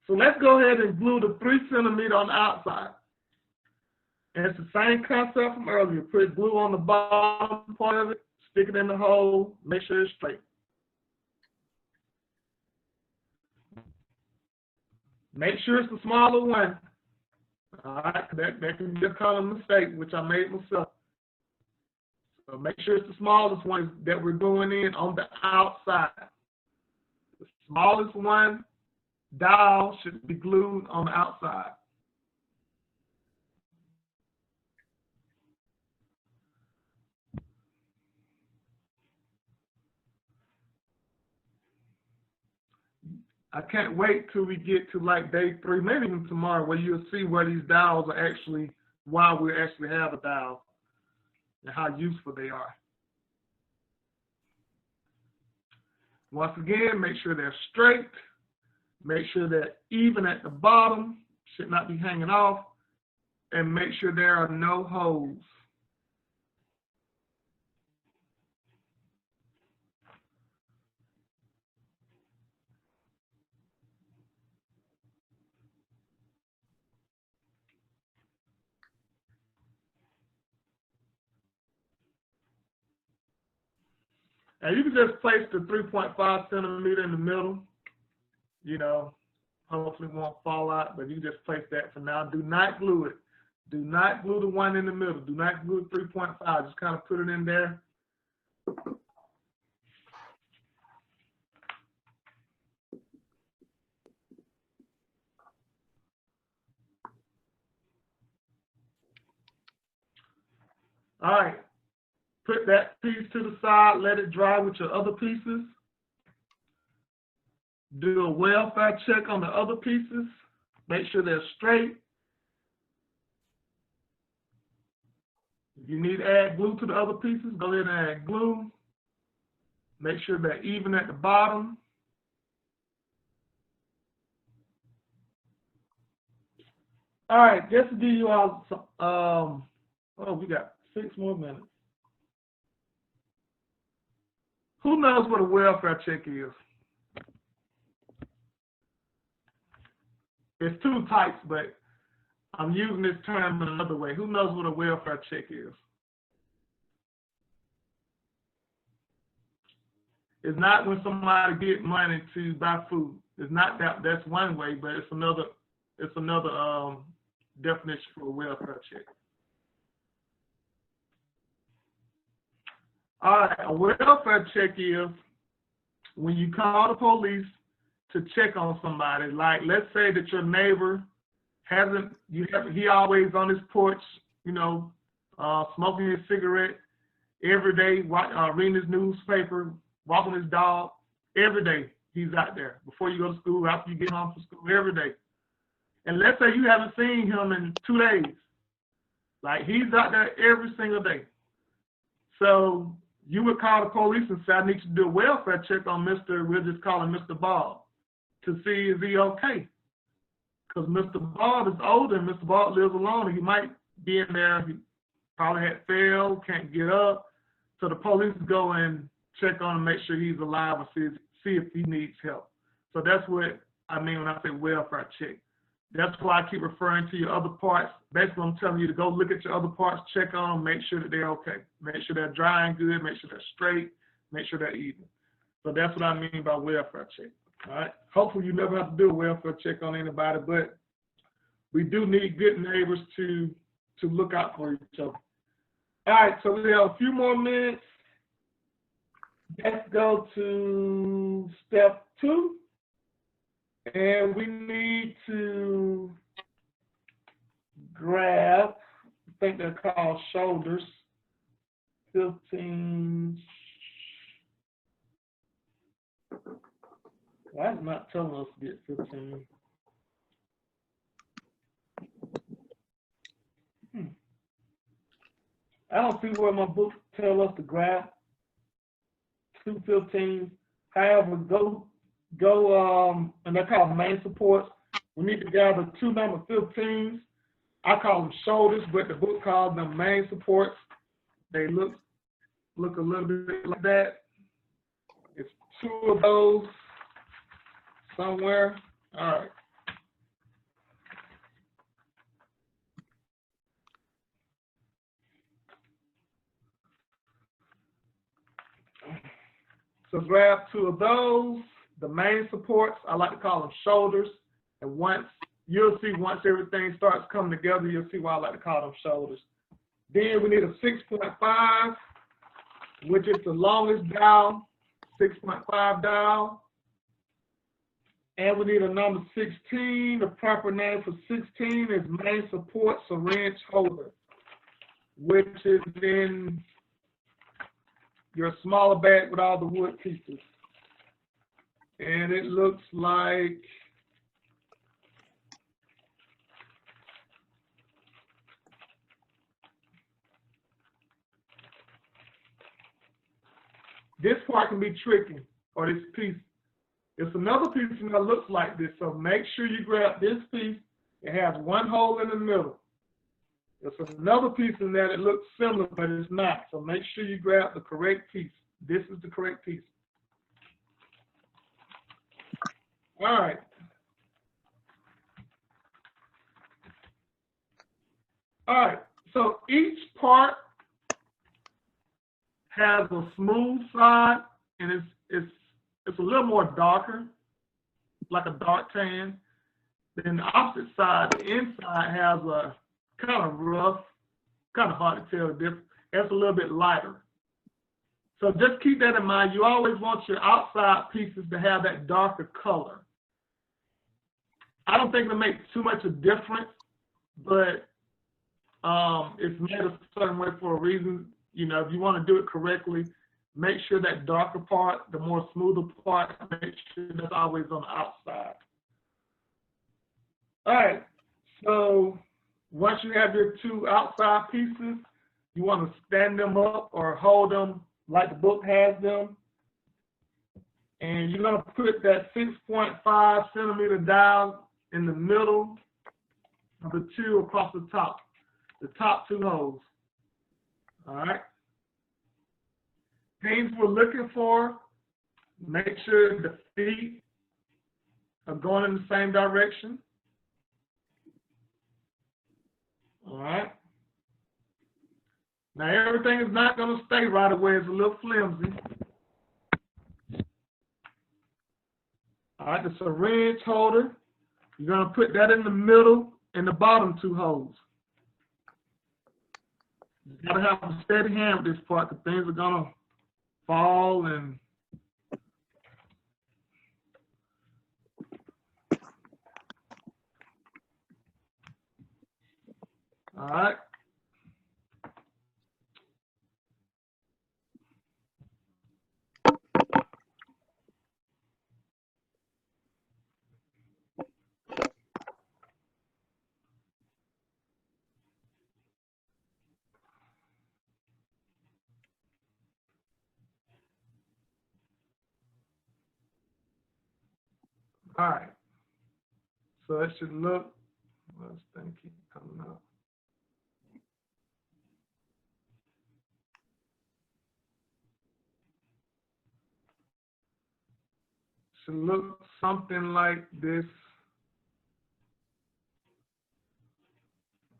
So let's go ahead and glue the 3 centimeter on the outside. And it's the same concept from earlier. Put glue on the bottom part of it, stick it in the hole, make sure it's straight. Make sure it's the smaller one. All right, that can be a common mistake, which I made myself. So make sure it's the smallest one that we're going in on the outside. The smallest one, dowel, should be glued on the outside. I can't wait till we get to like day 3, maybe even tomorrow, where you'll see where these dowels are actually, why we actually have a dowel and how useful they are. Once again, make sure they're straight. Make sure they're even at the bottom, should not be hanging off, and make sure there are no holes. And you can just place the 3.5 centimeter in the middle, you know, hopefully it won't fall out, but you just place that for now. Do not glue it. Do not glue the one in the middle. Do not glue 3.5. Just kind of put it in there. All right. Put that piece to the side. Let it dry with your other pieces. Do a welfare check on the other pieces. Make sure they're straight. If you need to add glue to the other pieces, go ahead and add glue. Make sure they're even at the bottom. All right, just to give you all some, oh, we got 6 more minutes. Who knows what a welfare check is? It's 2 types, but I'm using this term in another way. Who knows what a welfare check is? It's not when somebody get money to buy food. It's not that. That's one way, but it's another definition for a welfare check. All right, a welfare check is when you call the police to check on somebody. Like, let's say that your neighbor he always on his porch, you know, smoking his cigarette every day, reading his newspaper, walking his dog. Every day he's out there before you go to school, after you get home from school, every day. And let's say you haven't seen him in 2 days. Like, he's out there every single day. So you would call the police and say, I need you to do a welfare check on we'll just call him Mr. Bob, to see is he okay. Because Mr. Bob is older and Mr. Bob lives alone and he might be in there, he probably had failed, can't get up. So the police go and check on him, make sure he's alive, or see if he needs help. So that's what I mean when I say welfare check. That's why I keep referring to your other parts. Basically, I'm telling you to go look at your other parts, check on them, make sure that they're okay. Make sure they're dry and good, make sure they're straight, make sure they're even. So that's what I mean by welfare check. All right. Hopefully you never have to do a welfare check on anybody, but we do need good neighbors to look out for each other. All right, so we have a few more minutes. Let's go to step 2. And we need to grab, I think they're called shoulders, 15. Why is it not telling us to get 15? I don't see where my book tells us to grab 2 15s. However, go, and they're called main supports. We need to gather 2 number 15s. I call them shoulders, but the book calls them main supports. They look a little bit like that. It's 2 of those somewhere. All right. So grab 2 of those. The main supports, I like to call them shoulders. And once everything starts coming together, you'll see why I like to call them shoulders. Then we need a 6.5, which is the longest dowel, 6.5 dowel. And we need a number 16. The proper name for 16 is main support syringe holder, which is in your smaller bag with all the wood pieces. And it looks like this part can be tricky, or this piece. It's another piece that looks like this, so make sure you grab this piece It has one hole in the middle. There's another piece in there that looks similar, but it's not. So make sure you grab the correct piece. This is the correct piece. All right. All right. So each part has a smooth side, and it's a little more darker, like a dark tan. Then the opposite side, the inside, has a kind of rough, kind of hard to tell the difference. It's a little bit lighter. So just keep that in mind. You always want your outside pieces to have that darker color. I don't think it'll make too much of a difference, but it's made a certain way for a reason. You know, if you want to do it correctly, make sure that darker part, the more smoother part, make sure that's always on the outside. All right, so once you have your two outside pieces, you want to stand them up or hold them like the book has them. And you're going to put that 6.5 centimeter dial in the middle of the two across the top two holes. All right. Things we're looking for, make sure the feet are going in the same direction. All right. Now everything is not going to stay right away. It's a little flimsy. All right, the syringe holder, you're going to put that in the middle and the bottom two holes. You got to have a steady hand with this part because things are going to fall and all right. All right. So it should look, let's think, keep coming up. Should look something like this.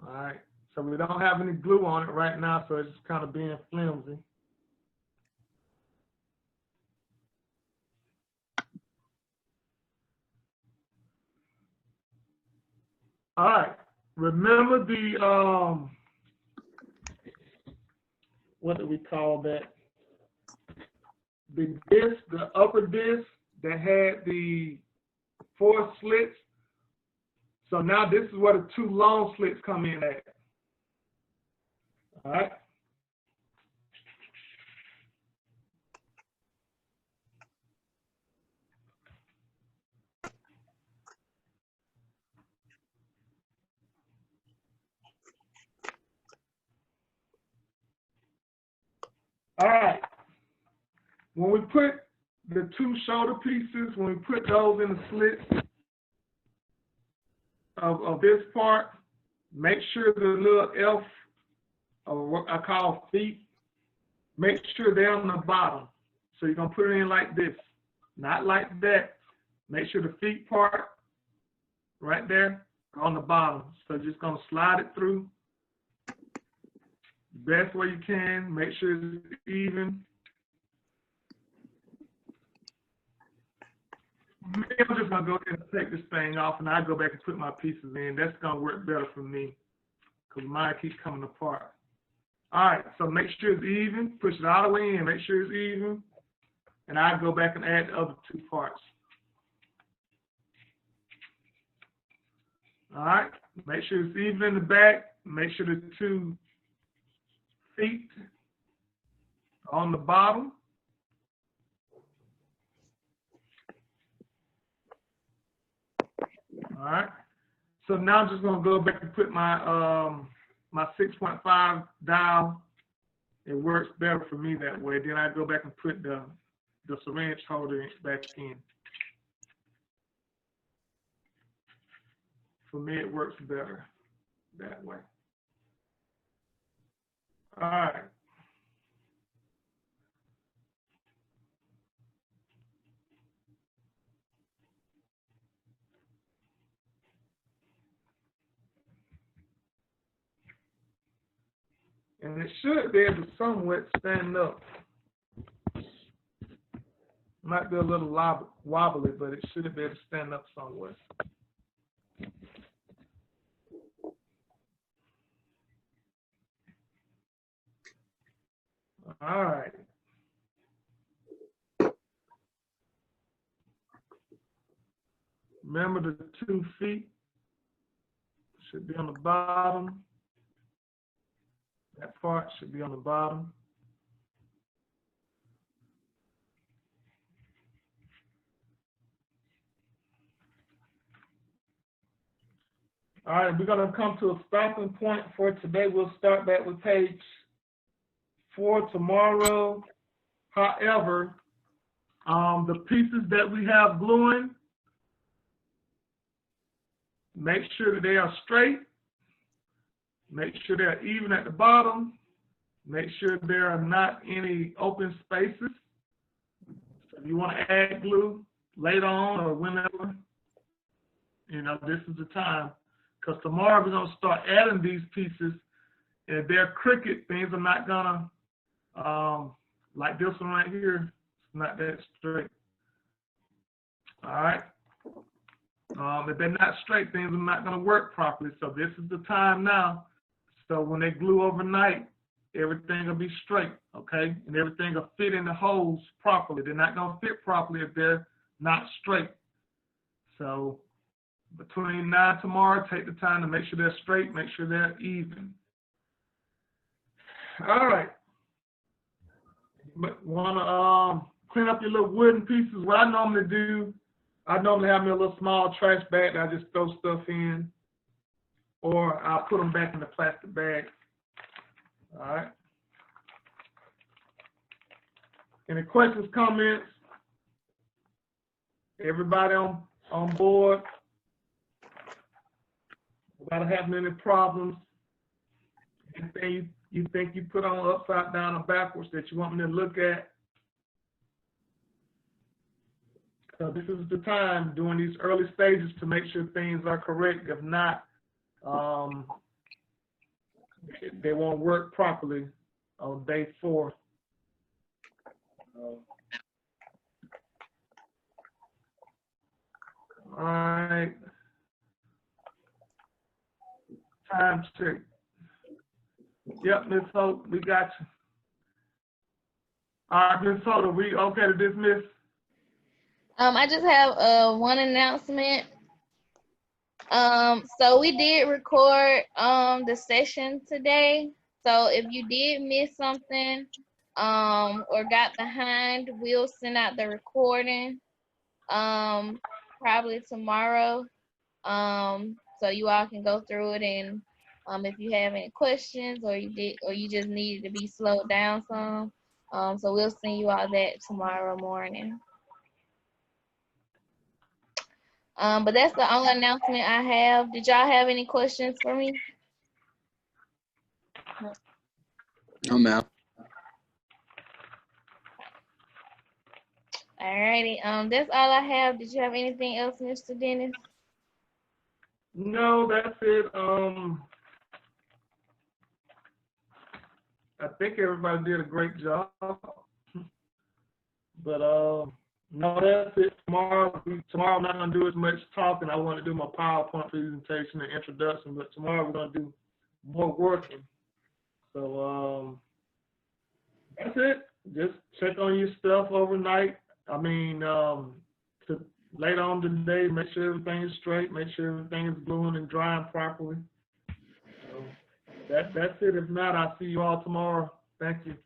All right. So we don't have any glue on it right now, so it's just kind of being flimsy. All right. Remember the what do we call that? The disc, the upper disc that had the 4 slits. So now this is where the 2 long slits come in at. All right. All right. When we put the 2 shoulder pieces, when we put those in the slits of this part, make sure the little elf, or what I call feet, make sure they're on the bottom. So you're going to put it in like this, not like that. Make sure the feet part right there on the bottom. So just going to slide it through the best way you can. Make sure it's even. I'm just going to go ahead and take this thing off, and I'll go back and put my pieces in. That's going to work better for me because mine keeps coming apart. All right, so make sure it's even. Push it all the way in. Make sure it's even. And I'll go back and add the other 2 parts. All right, make sure it's even in the back. Make sure the 2 feet are on the bottom. All right. So now I'm just going to go back and put my my 6.5 dial. It works better for me that way. Then I go back and put the syringe holder back in. For me, it works better that way. All right. And it should be able to somewhat stand up. Might be a little wobbly, but it should be able to stand up somewhat. All right. Remember the 2 feet should be on the bottom. That part should be on the bottom. All right, we're going to come to a stopping point for today. We'll start back with page 4 tomorrow. However, the pieces that we have gluing, make sure that they are straight. Make sure they're even at the bottom. Make sure there are not any open spaces. So if you want to add glue later on or whenever, you know, this is the time. Because tomorrow we're going to start adding these pieces. And if they're crooked, things are not going to, like this one right here, it's not that straight. All right. If they're not straight, things are not going to work properly. So this is the time now. So when they glue overnight, everything will be straight, okay? And everything will fit in the holes properly. They're not going to fit properly if they're not straight. So between now and tomorrow, take the time to make sure they're straight, make sure they're even. All right. Want to clean up your little wooden pieces? What I normally do, I normally have me a little small trash bag that I just throw stuff in, or I'll put them back in the plastic bag. All right. Any questions, comments? Everybody on board? Without having any problems? Anything you think you put on upside down or backwards that you want me to look at? So this is the time during these early stages to make sure things are correct. If not, they won't work properly on day 4. All right. Time check. Yep, Ms. Hope, we got you. All right, Ms. Hope, are we okay to dismiss? I just have one announcement. So we did record the session today. So if you did miss something or got behind, we'll send out the recording probably tomorrow. So you all can go through it, and if you have any questions or you just needed to be slowed down some, so we'll send you all that tomorrow morning. But that's the only announcement I have. Did y'all have any questions for me? No, ma'am. Alrighty. That's all I have. Did you have anything else, Mr. Dennis? No, that's it. I think everybody did a great job. But no, that's it. Tomorrow I'm not gonna do as much talking. I want to do my PowerPoint presentation and introduction, but tomorrow we're gonna do more working. So that's it. Just check on your stuff overnight. I mean, to later on today, make sure everything is straight, make sure everything is gluing and drying properly. So that's it. If not, I'll see you all tomorrow. Thank you.